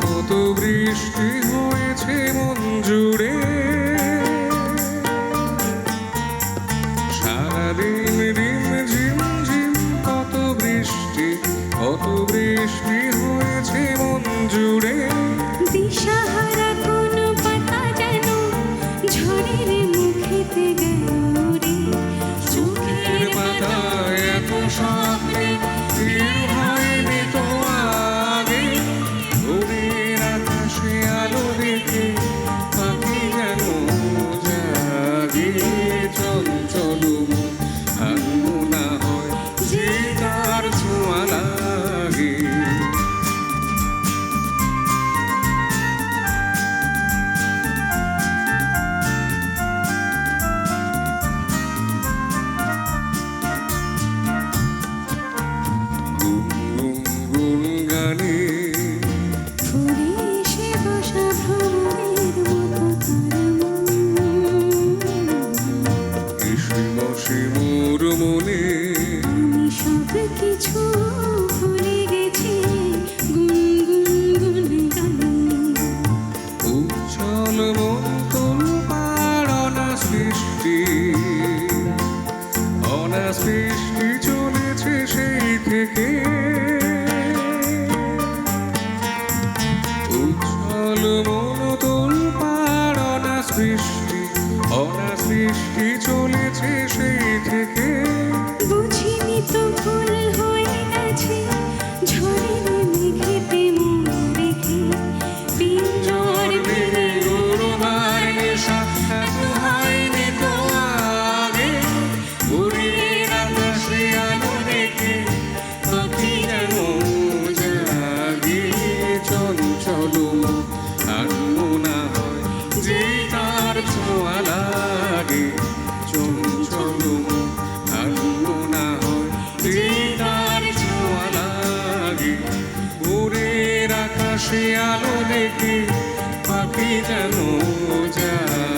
কত বৃষ্টি হয়েছে মন জুড়ে, সারাদিন দিন ঝিমঝিম কত বৃষ্টি হয়েছে মন জুড়ে। দিশাহারা কোন পাতা যেন ঝড়ের মুখেতে গেল রে, চোখের পাতায় এত স্বপ্নে হয়নি তো আগে, ভোরের আকাশে আলো দেখে পাখি যেন জাগে। চঞ্চল ভাঙবো না হয় যে তার ছোঁয়া লাগে। গুনগুন গানে ফুলে এসে বসা ভ্রমরের মতো তার এসে বসে মোর মনে, আমি সব কিছু ভুলে গেছি গুনগুন গানে। উচ্ছল মন তোলপাড় অনাসৃষ্টি চলেছে সেই থেকে। উচ্ছল মন তোলপাড় অনাসৃষ্টি চলেছে সেই থেকে। বুঝিনি তো ভুল হয়ে গেছে ঝড়ের মেঘেতে মন রেখে, পিঞ্জর বেড়ে গৌরবার নেশা এত হয়নি তো আগে, ভোরের আকাশে আলো দেখে পাখি যেন জাগে। চঞ্চল আনমো না হয় যে তার ছোঁয়া লাগে, চঞ্চল আনমো না হয় যে তার ছোঁয়া লাগে। ভোরের আকাশে আলো দেখে পাখি যেন যায়।